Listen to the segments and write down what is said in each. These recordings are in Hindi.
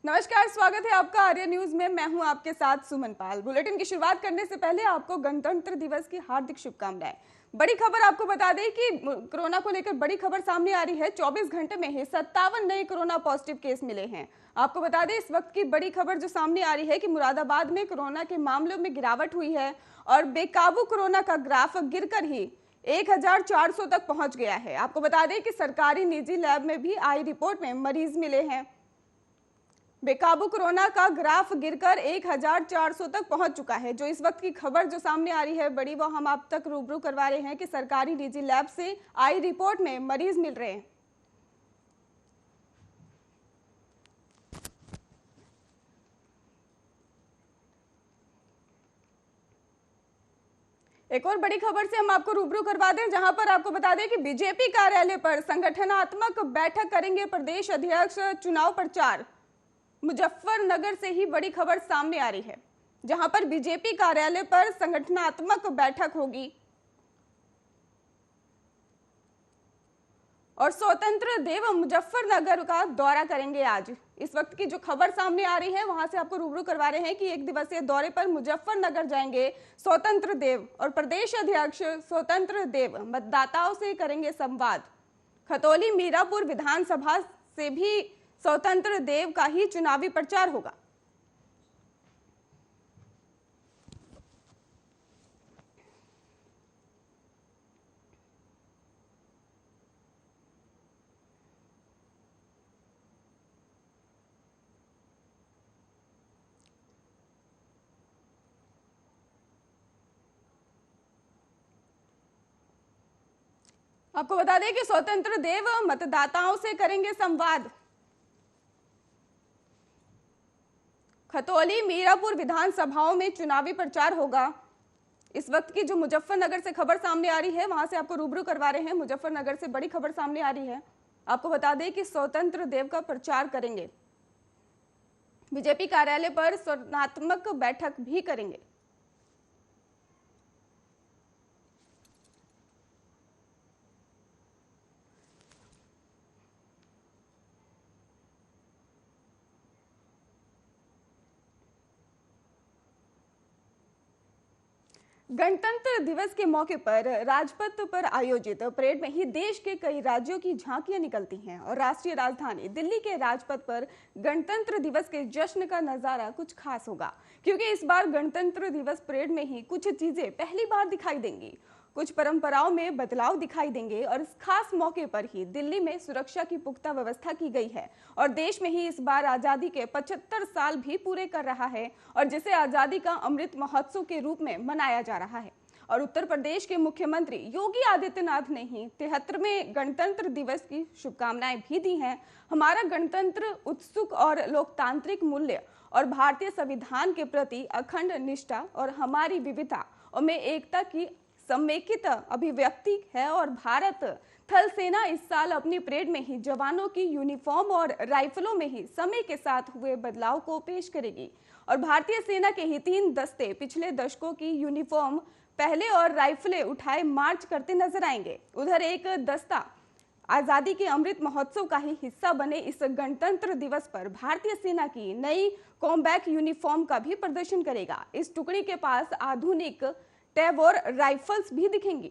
नमस्कार, स्वागत है आपका आर्य न्यूज में। मैं हूं आपके साथ सुमन पाल। बुलेटिन की शुरुआत करने से पहले आपको गणतंत्र दिवस की हार्दिक शुभकामनाएं। बड़ी खबर आपको बता दें कि कोरोना को लेकर बड़ी खबर सामने आ रही है। 24 घंटे में ही 57 नए कोरोना पॉजिटिव केस मिले हैं। आपको बता दें इस वक्त की बड़ी खबर जो सामने आ रही है कि मुरादाबाद में कोरोना के मामलों में गिरावट हुई है और बेकाबू कोरोना का ग्राफ गिरकर ही 1400 तक पहुंच गया है। आपको बता दें कि सरकारी निजी लैब में भी आई रिपोर्ट में मरीज मिले हैं। बेकाबू कोरोना का ग्राफ गिरकर 1400 तक पहुंच चुका है। जो इस वक्त की खबर जो सामने आ रही है बड़ी, वो हम आप तक रूबरू करवा रहे हैं कि सरकारी निजी लैब से आई रिपोर्ट में मरीज मिल रहे हैं। एक और बड़ी खबर से हम आपको रूबरू करवा दें, जहां पर आपको बता दें कि बीजेपी कार्यालय पर संगठनात्मक बैठक करेंगे प्रदेश अध्यक्ष। चुनाव प्रचार मुजफ्फरनगर से ही बड़ी खबर सामने आ रही है, जहां पर बीजेपी कार्यालय पर संगठनात्मक बैठक होगी और स्वतंत्र देव मुजफ्फरनगर का दौरा करेंगे आज। इस वक्त की जो खबर सामने आ रही है वहां से आपको रूबरू करवा रहे हैं कि एक दिवसीय दौरे पर मुजफ्फरनगर जाएंगे स्वतंत्र देव और प्रदेश अध्यक्ष स्वतंत्र देव मतदाताओं से करेंगे संवाद। खतौली मीरापुर विधानसभा से भी स्वतंत्र देव का ही चुनावी प्रचार होगा। आपको बता दें कि स्वतंत्र देव मतदाताओं से करेंगे संवाद। खतौली मीरापुर विधानसभाओं में चुनावी प्रचार होगा। इस वक्त की जो मुजफ्फरनगर से खबर सामने आ रही है वहां से आपको रूबरू करवा रहे हैं। मुजफ्फरनगर से बड़ी खबर सामने आ रही है। आपको बता दें कि स्वतंत्र देव का प्रचार करेंगे, बीजेपी कार्यालय पर संगठनात्मक बैठक भी करेंगे। गणतंत्र दिवस के मौके पर राजपथ पर आयोजित परेड में ही देश के कई राज्यों की झांकियां निकलती हैं और राष्ट्रीय राजधानी दिल्ली के राजपथ पर गणतंत्र दिवस के जश्न का नजारा कुछ खास होगा, क्योंकि इस बार गणतंत्र दिवस परेड में ही कुछ चीजें पहली बार दिखाई देंगी। कुछ परंपराओं में बदलाव दिखाई देंगे और इस खास मौके पर ही दिल्ली में सुरक्षा की पुख्ता व्यवस्था की गई है और देश में ही इस बार आजादी के 75 साल भी पूरे कर रहा है और जिसे आजादी का अमृत महोत्सव के रूप में मनाया जा रहा है। और उत्तर प्रदेश के मुख्यमंत्री योगी आदित्यनाथ ने ही 73वें गणतंत्र दिवस की शुभकामनाएं भी दी हैं। हमारा गणतंत्र उत्सुक और लोकतांत्रिक मूल्य और भारतीय संविधान के प्रति अखंड निष्ठा और हमारी विविधता और में एकता की समेकित अभिव्यक्ति है और भारत थल सेना इस साल अपनी परेड में ही जवानों की यूनिफॉर्म और राइफलों में ही समय के साथ हुए बदलाव को पेश करेगी और भारतीय सेना के ही 3 दस्ते पिछले दशकों की यूनिफॉर्म पहले और राइफलें उठाए मार्च करते नजर आएंगे। उधर एक दस्ता आजादी के अमृत महोत्सव का ही हिस्सा बने इस गणतंत्र दिवस पर भारतीय सेना की नई कॉम्बैट यूनिफॉर्म का भी प्रदर्शन करेगा। इस टुकड़ी के पास आधुनिक टैब और राइफल्स भी दिखेंगी।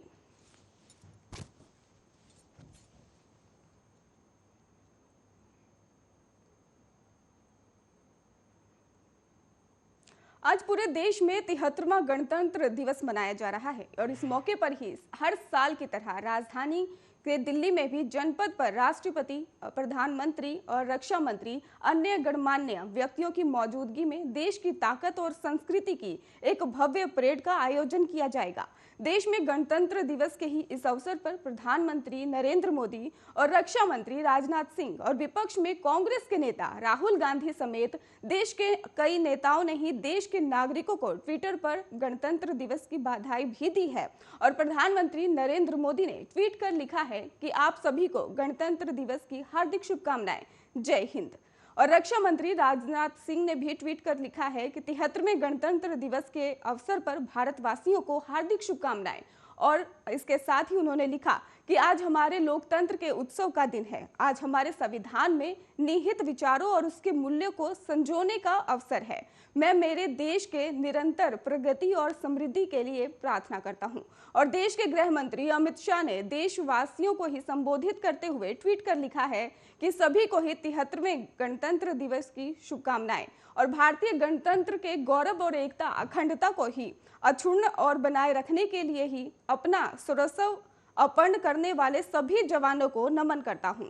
आज पूरे देश में 73वां गणतंत्र दिवस मनाया जा रहा है और इस मौके पर ही हर साल की तरह राजधानी के दिल्ली में भी जनपद पर राष्ट्रपति, प्रधानमंत्री और रक्षा मंत्री अन्य गणमान्य व्यक्तियों की मौजूदगी में देश की ताकत और संस्कृति की एक भव्य परेड का आयोजन किया जाएगा। देश में गणतंत्र दिवस के ही इस अवसर पर प्रधानमंत्री नरेंद्र मोदी और रक्षा मंत्री राजनाथ सिंह और विपक्ष में कांग्रेस के नेता राहुल गांधी समेत देश के कई नेताओं ने ही देश के नागरिकों को ट्विटर पर गणतंत्र दिवस की बधाई भी दी है और प्रधानमंत्री नरेंद्र मोदी ने ट्वीट कर लिखा है कि आप सभी को गणतंत्र दिवस की हार्दिक शुभकामनाएं, जय हिंद। और रक्षा मंत्री राजनाथ सिंह ने भी ट्वीट कर लिखा है कि 73वें गणतंत्र दिवस के अवसर पर भारतवासियों को हार्दिक शुभकामनाएं और इसके साथ ही उन्होंने लिखा कि आज हमारे लोकतंत्र के उत्सव का दिन है। आज हमारे संविधान में निहित विचारों और उसके मूल्यों को संजोने का अवसर है। मैं मेरे देश के निरंतर प्रगति और समृद्धि के लिए प्रार्थना करता हूं। और देश के गृह मंत्री अमित शाह ने देशवासियों को ही संबोधित करते हुए ट्वीट कर लिखा है कि सभी को ही 73वें गणतंत्र दिवस की शुभकामनाएं और भारतीय गणतंत्र के गौरव और एकता अखंडता को ही अक्षुण्ण और बनाए रखने के लिए ही अपना सर्वस्व अर्पण करने वाले सभी जवानों को नमन करता हूं।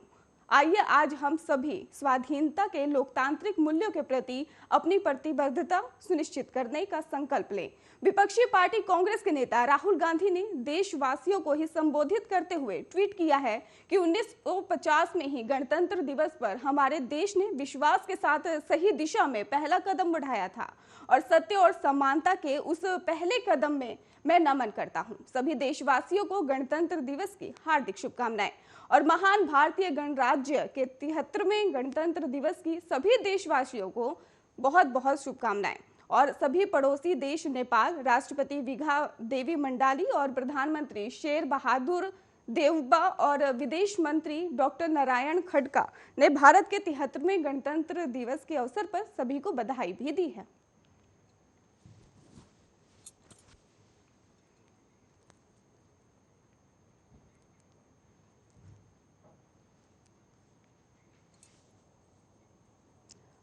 आइए आज हम सभी स्वाधीनता के लोकतांत्रिक मूल्यों के प्रति अपनी प्रतिबद्धता सुनिश्चित करने का संकल्प लें। विपक्षी पार्टी कांग्रेस के नेता राहुल गांधी ने देशवासियों को ही संबोधित करते हुए ट्वीट किया है कि 1950 में ही गणतंत्र दिवस पर हमारे देश ने विश्वास के साथ सही दिशा में पहला कदम बढ़ाया था और सत्य और समानता के उस पहले कदम में मैं नमन करता हूं। सभी देशवासियों को गणतंत्र दिवस की हार्दिक शुभकामनाएं और महान भारतीय गणराज्य के 73वें गणतंत्र दिवस की सभी देशवासियों को बहुत बहुत शुभकामनाएं। और सभी पड़ोसी देश नेपाल, राष्ट्रपति विघा देवी मंडाली और प्रधानमंत्री शेर बहादुर देउबा और विदेश मंत्री डॉक्टर नारायण खड़का ने भारत के 73वें गणतंत्र दिवस के अवसर पर सभी को बधाई भी दी है।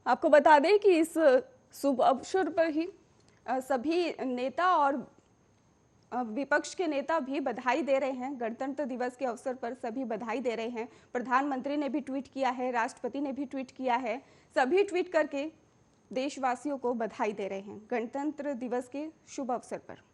आपको बता दें कि इस शुभ अवसर पर ही सभी नेता और विपक्ष के नेता भी बधाई दे रहे हैं। गणतंत्र दिवस के अवसर पर सभी बधाई दे रहे हैं। प्रधानमंत्री ने भी ट्वीट किया है, राष्ट्रपति ने भी ट्वीट किया है। सभी ट्वीट करके देशवासियों को बधाई दे रहे हैं गणतंत्र दिवस के शुभ अवसर पर।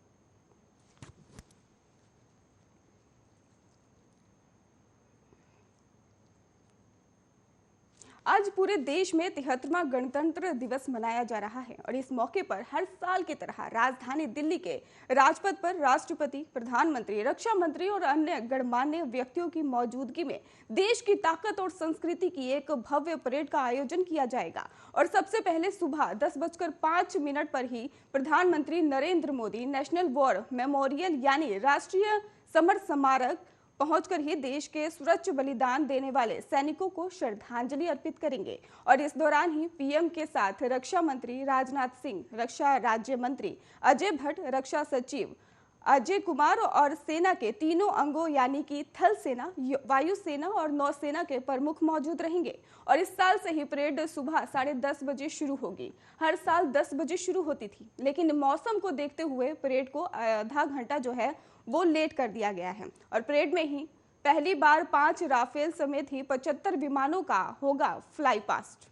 आज पूरे देश में 73वां गणतंत्र दिवस मनाया जा रहा है और इस मौके पर हर साल की तरह राजधानी दिल्ली के राजपथ पर राष्ट्रपति, प्रधानमंत्री, रक्षा मंत्री और अन्य गणमान्य व्यक्तियों की मौजूदगी में देश की ताकत और संस्कृति की एक भव्य परेड का आयोजन किया जाएगा। और सबसे पहले सुबह 10:05 पर ही प्रधानमंत्री Narendra Modi national war memorial यानी राष्ट्रीय समर स्मारक पहुंचकर ही देश के सर्वोच्च बलिदान देने वाले सैनिकों को श्रद्धांजलि अर्पित करेंगे। और इस दौरान ही पीएम के साथ रक्षा मंत्री राजनाथ सिंह, रक्षा राज्य मंत्री अजय भट्ट, रक्षा सचिव अजय कुमार और सेना के तीनों अंगों यानी कि थल सेना, वायुसेना और नौसेना के प्रमुख मौजूद रहेंगे। और इस साल से ही परेड सुबह 10:30 बजे शुरू होगी। हर साल 10 बजे शुरू होती थी, लेकिन मौसम को देखते हुए परेड को आधा घंटा जो है वो लेट कर दिया गया है। और परेड में ही पहली बार 5 राफेल समेत ही 75 विमानों का होगा फ्लाई पास्ट।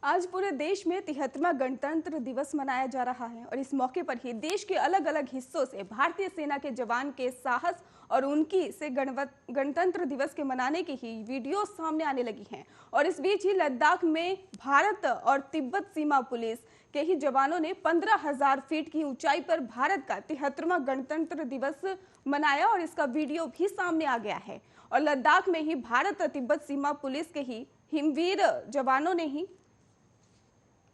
आज पूरे देश में 73वां गणतंत्र दिवस मनाया जा रहा है और इस मौके पर ही देश के अलग अलग हिस्सों से भारतीय सेना के जवान के साहस और उनकी से गणतंत्र दिवस के मनाने की ही वीडियो सामने आने लगी हैं। और इस बीच ही लद्दाख में भारत और तिब्बत सीमा पुलिस के ही जवानों ने 15,000 फीट की ऊंचाई पर भारत का 73वां गणतंत्र दिवस मनाया और इसका वीडियो भी सामने आ गया है। और लद्दाख में ही भारत और तिब्बत सीमा पुलिस के ही हिमवीर जवानों ने ही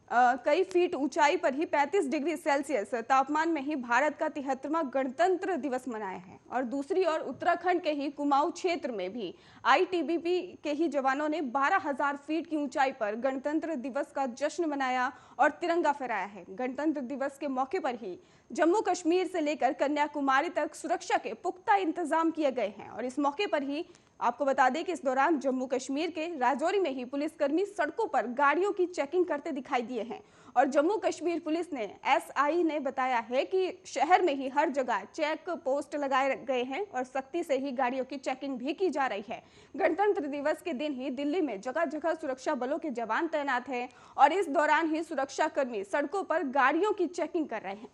कई फीट ऊंचाई पर ही 35 डिग्री सेल्सियस तापमान में ही भारत का 73वां गणतंत्र दिवस मनाया है। और दूसरी ओर उत्तराखंड के ही कुमाऊं क्षेत्र में भी आईटीबीपी के ही जवानों ने 12,000 फीट की ऊंचाई पर गणतंत्र दिवस का जश्न मनाया और तिरंगा फहराया है। गणतंत्र दिवस के मौके पर ही जम्मू कश्मीर से लेकर कन्याकुमारी तक सुरक्षा के पुख्ता इंतजाम किए गए हैं। और इस मौके पर ही आपको बता दें कि इस दौरान जम्मू कश्मीर के राजौरी में ही पुलिसकर्मी सड़कों पर गाड़ियों की चेकिंग करते दिखाई दिए हैं। और जम्मू कश्मीर पुलिस ने एसआई ने बताया है कि शहर में ही हर जगह चेक पोस्ट लगाए गए हैं और सख्ती से ही गाड़ियों की चेकिंग भी की जा रही है। गणतंत्र दिवस के दिन ही दिल्ली में जगह जगह सुरक्षा बलों के जवान तैनात हैं और इस दौरान ही सुरक्षा कर्मी सड़कों पर गाड़ियों की चेकिंग कर रहे हैं।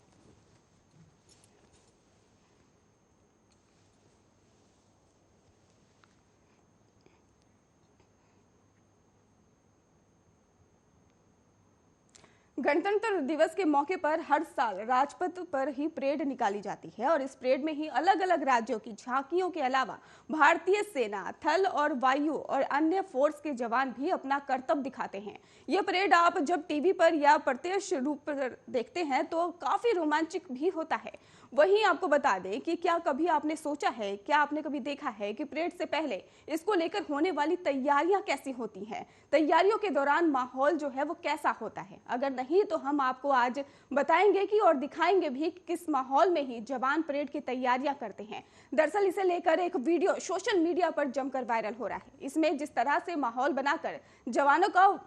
गणतंत्र दिवस के मौके पर हर साल राजपथ पर ही परेड निकाली जाती है और इस परेड में ही अलग अलग राज्यों की झांकियों के अलावा भारतीय सेना, थल और वायु और अन्य फोर्स के जवान भी अपना करतब दिखाते हैं। यह परेड आप जब टीवी पर या प्रत्यक्ष रूप पर देखते हैं तो काफी रोमांचक भी होता है। वहीं आपको बता दें कि क्या कभी आपने सोचा है, क्या आपने कभी देखा है कि परेड से पहले इसको लेकर होने वाली तैयारियां कैसी होती हैं, तैयारियों के दौरान माहौल जो है वो कैसा होता है? अगर नहीं तो हम आपको आज बताएंगे कि और दिखाएंगे भी कि किस माहौल में ही जवान परेड की तैयारियां करते हैं। दरअसल इसे लेकर एक वीडियो सोशल मीडिया पर जमकर वायरल हो रहा है। इसमें जिस तरह से माहौल बनाकर जवानों का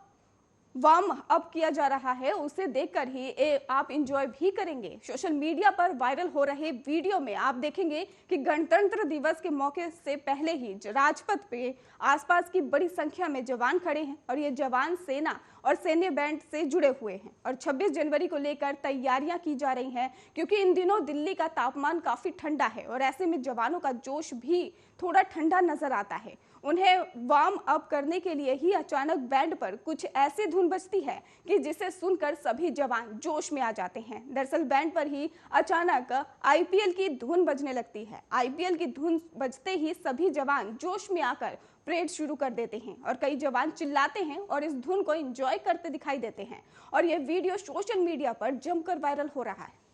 वार्म अप किया जा रहा है उसे देखकर ही आप इंजॉय भी करेंगे। सोशल मीडिया पर वायरल हो रहे वीडियो में आप देखेंगे कि गणतंत्र दिवस के मौके से पहले ही राजपथ पे आसपास की बड़ी संख्या में जवान खड़े हैं और ये जवान सेना और सैन्य बैंड से जुड़े हुए हैं और 26 जनवरी को लेकर तैयारियां की जा रही हैं क्योंकि इन दिनों दिल्ली का तापमान काफी ठंडा है और ऐसे में जवानों का जोश भी थोड़ा ठंडा नजर आता है। उन्हें वार्म अप करने के लिए ही अचानक बैंड पर कुछ ऐसी धुन बजती है कि जिसे सुनकर सभी जवान जोश में आ जाते हैं। दरअसल बैंड पर ही अचानक आईपीएल की धुन बजने लगती है। आईपीएल की धुन बजते ही सभी जवान जोश में आकर परेड शुरू कर देते हैं और कई जवान चिल्लाते हैं और इस धुन को एंजॉय करते दिखाई देते हैं और यह वीडियो सोशल मीडिया पर जमकर वायरल हो रहा है।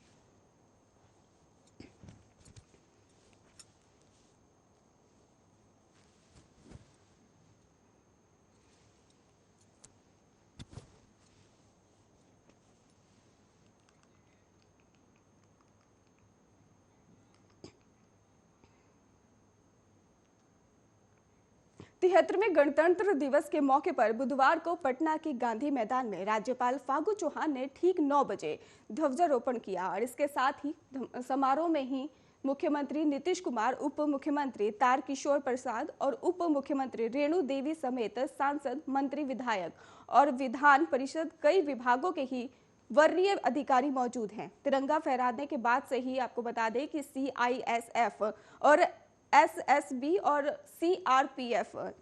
तिहत्तरवें गणतंत्र दिवस के मौके पर बुधवार को पटना के गांधी मैदान में राज्यपाल फागू चौहान ने ठीक 9 बजे ध्वजारोहण किया और इसके साथ ही समारोह में ही मुख्यमंत्री नीतीश कुमार, उप मुख्यमंत्री तारकिशोर प्रसाद और उप मुख्यमंत्री रेणु देवी समेत सांसद, मंत्री, विधायक और विधान परिषद कई विभागों के ही वरीय अधिकारी मौजूद हैं। तिरंगा फहराने के बाद से ही आपको बता दें कि CISF और SSB और CRPF,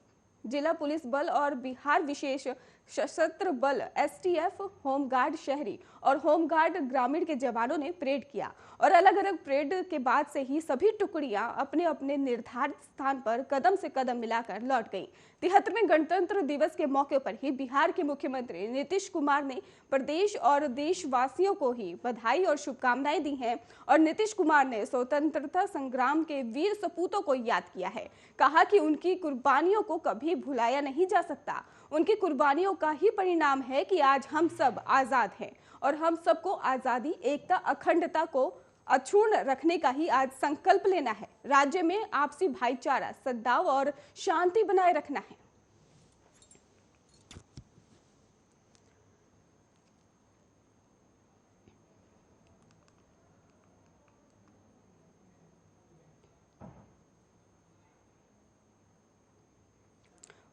जिला पुलिस बल और बिहार विशेष सशस्त्र बल STF, होमगार्ड शहरी और होमगार्ड ग्रामीण के जवानों ने परेड किया और अलग अलग परेड के बाद से ही सभी टुकड़ियां अपने अपने निर्धारित स्थान पर कदम से कदम मिलाकर लौट गईं। 73वें गणतंत्र दिवस के मौके पर ही बिहार के मुख्यमंत्री नीतीश कुमार ने प्रदेश और देशवासियों को ही बधाई और शुभकामनाएं दी हैं और नीतीश कुमार ने स्वतंत्रता संग्राम के वीर सपूतों को याद किया है। कहा कि उनकी कुर्बानियों को कभी भुलाया नहीं जा सकता। उनकी कुर्बानियों का ही परिणाम है कि आज हम सब आजाद हैं और हम सबको आजादी, एकता, अखंडता को अक्षुण्ण रखने का ही आज संकल्प लेना है। राज्य में आपसी भाईचारा, सद्भाव और शांति बनाए रखना है।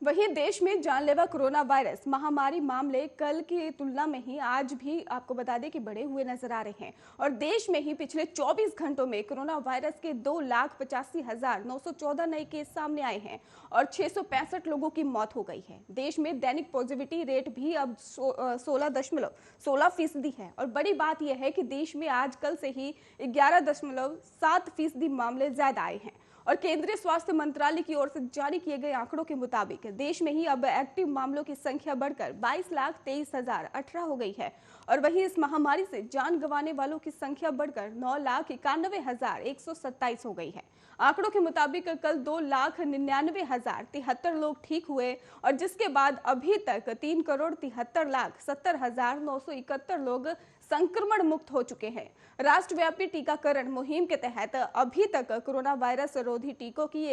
वहीं देश में जानलेवा कोरोना वायरस महामारी मामले कल की तुलना में ही आज भी आपको बता दें कि बढ़े हुए नजर आ रहे हैं और देश में ही पिछले 24 घंटों में कोरोना वायरस के 2,85,914 नए केस सामने आए हैं और 665 लोगों की मौत हो गई है। देश में दैनिक पॉजिटिविटी रेट भी अब 16.16% है और बड़ी बात यह है कि देश में आज कल से ही 11.7% मामले ज्यादा आए हैं और केंद्रीय स्वास्थ्य मंत्रालय की ओर से जारी किए गए आंकड़ों के मुताबिक देश में ही अब एक्टिव मामलों की संख्या बढ़कर 22,23,018 हो गई है और वहीं इस महामारी से जान गंवाने वालों की संख्या बढ़कर 9,91,127 हो गई है। आंकड़ों के मुताबिक कल 2,99,073 लोग ठीक हुए और जिसके बाद अभी तक 3,73,70,971 लोग संक्रमण मुक्त हो चुके हैं। राष्ट्रव्यापी टीकाकरण मुहिम के तहत अभी तक कोरोना वायरस रोधी टीकों की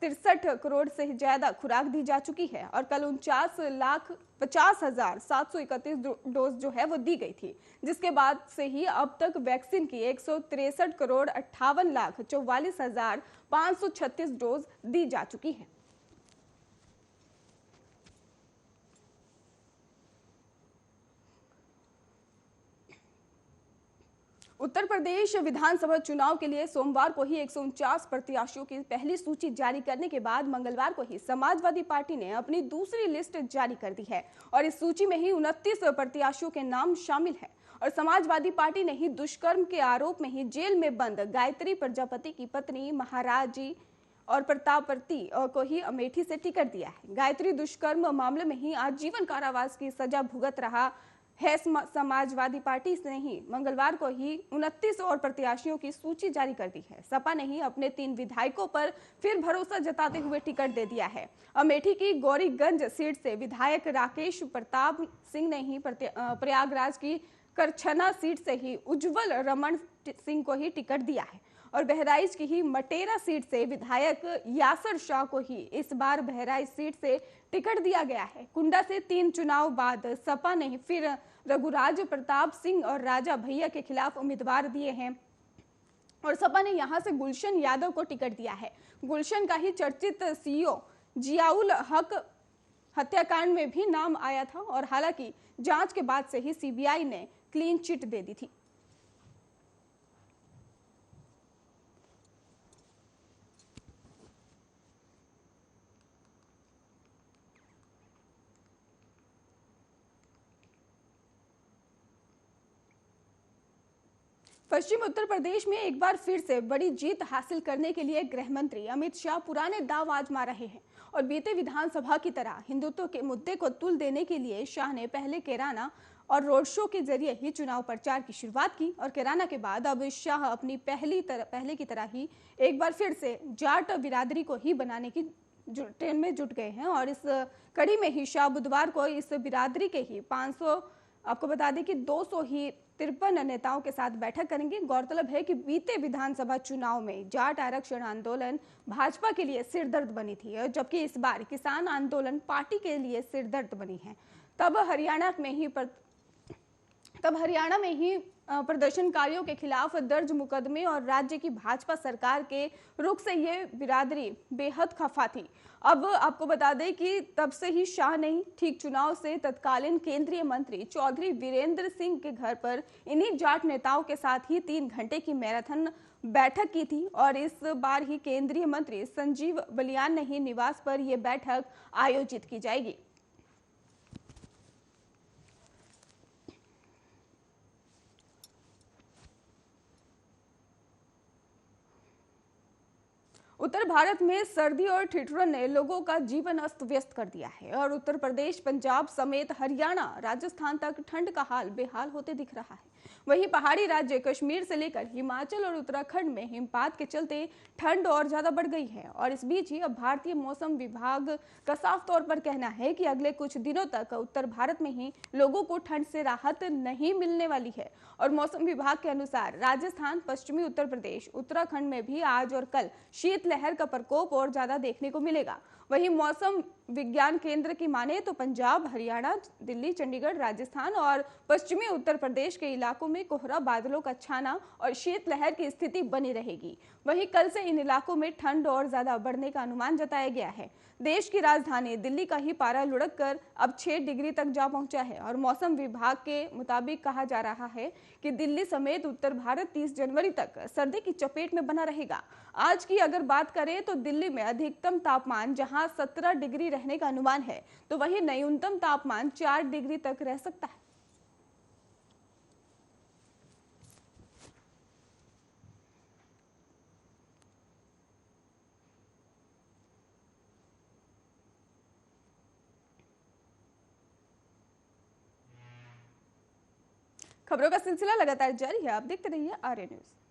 63 करोड़ से ज्यादा खुराक दी जा चुकी है और कल 49,50,731 डोज जो है वो दी गई थी, जिसके बाद से ही अब तक वैक्सीन की 163,58,44,536 डोज दी जा चुकी है। उत्तर प्रदेश विधानसभा चुनाव के लिए सोमवार को ही 149 प्रत्याशियों की पहली सूची जारी करने के बाद मंगलवार को ही समाजवादी पार्टी ने अपनी दूसरी लिस्ट जारी कर दी है और इस सूची में ही 29 प्रत्याशियों के नाम शामिल हैं। और समाजवादी पार्टी ने ही दुष्कर्म के आरोप में ही जेल में बंद गायत्री प्रजापति की पत्नी महाराजी और प्रतापवर्ती को ही अमेठी से टिकट दिया है। गायत्री दुष्कर्म मामले में ही आजीवन कारावास की सजा भुगत रहा है समाजवादी पार्टी ने ही मंगलवार को ही 29 और प्रत्याशियों की सूची जारी कर दी है। सपा ने ही अपने 3 विधायकों पर फिर भरोसा जताते हुए टिकट दे दिया है। अमेठी की गौरीगंज सीट से विधायक राकेश प्रताप सिंह ने ही प्रयागराज की करछना सीट से ही उज्जवल रमन सिंह को ही टिकट दिया है और बहराइच की ही मटेरा सीट से विधायक यासर शाह को ही इस बार बहराइच सीट से टिकट दिया गया है। कुंडा से 3 चुनाव बाद सपा ने फिर रघुराज प्रताप सिंह और राजा भैया के खिलाफ उम्मीदवार दिए हैं और सपा ने यहां से गुलशन यादव को टिकट दिया है। गुलशन का ही चर्चित सीईओ जियाउल हक हत्याकांड में भी नाम आया था और हालांकि जांच के बाद से ही सीबीआई ने क्लीन चिट दे दी थी। पश्चिम उत्तर प्रदेश में एक बार फिर से बड़ी जीत हासिल करने के लिए गृह मंत्री अमित शाह पुराने दांव आजमा रहे हैं और बीते विधानसभा की तरह हिंदुत्व के मुद्दे को तुल देने के लिए शाह ने पहले कैराना और रोड शो के जरिए ही चुनाव प्रचार की शुरुआत की और कैराना के बाद अब शाह अपनी पहले की तरह ही एक बार फिर से जाट बिरादरी को ही बनाने की ट्रेन में जुट गए हैं और इस कड़ी में ही शाह बुधवार को इस बिरादरी के ही 500 आपको बता दें कि 253 नेताओं के साथ बैठक करेंगे। गौरतलब है कि बीते विधानसभा चुनाव में जाट आरक्षण आंदोलन भाजपा के लिए सिरदर्द बनी थी, जबकि इस बार किसान आंदोलन पार्टी के लिए सिरदर्द बनी है। तब हरियाणा में ही प्रदर्शनकारियों के खिलाफ दर्ज मुकदमे और राज्य की भाजपा सरकार के रुख से ये बिरादरी बेहद खफा थी। अब आपको बता दें कि तब से ही शाह ने ठीक चुनाव से तत्कालीन केंद्रीय मंत्री चौधरी वीरेंद्र सिंह के घर पर इन्हीं जाट नेताओं के साथ ही 3 घंटे की मैराथन बैठक की थी और इस बार ही केंद्रीय मंत्री संजीव बलियान ने ही निवास पर यह बैठक आयोजित की जाएगी। उत्तर भारत में सर्दी और ठिठुरन ने लोगों का जीवन अस्त व्यस्त कर दिया है और उत्तर प्रदेश, पंजाब समेत हरियाणा, राजस्थान तक ठंड का हाल बेहाल होते दिख रहा है। वहीं पहाड़ी राज्य कश्मीर से लेकर हिमाचल और उत्तराखंड में हिमपात के चलते ठंड और ज्यादा बढ़ गई है और इस बीच ही अब भारतीय मौसम विभाग का साफ तौर पर कहना है कि अगले कुछ दिनों तक उत्तर भारत में ही लोगों को ठंड से राहत नहीं मिलने वाली है और मौसम विभाग के अनुसार राजस्थान, पश्चिमी उत्तर प्रदेश, उत्तराखंड में भी आज और कल शीतलहर का प्रकोप और ज्यादा देखने को मिलेगा। वहीं मौसम विज्ञान केंद्र की माने तो पंजाब, हरियाणा, दिल्ली, चंडीगढ़, राजस्थान और पश्चिमी उत्तर प्रदेश के इलाकों में कोहरा बादलों का छाना और शीतलहर की स्थिति बनी रहेगी। वहीं कल से इन इलाकों में ठंड और ज्यादा बढ़ने का अनुमान जताया गया है। देश की राजधानी दिल्ली का ही पारा लुढ़क कर अब 6 डिग्री तक जा पहुंचा है और मौसम विभाग के मुताबिक कहा जा रहा है कि दिल्ली समेत उत्तर भारत 30 जनवरी तक सर्दी की चपेट में बना रहेगा। आज की अगर बात करें तो दिल्ली में अधिकतम तापमान जहां 17 डिग्री रहने का अनुमान है तो वहीं न्यूनतम तापमान 4 डिग्री तक रह सकता है। खबरों का सिलसिला लगातार जारी है, आप देखते रहिए आर्य न्यूज।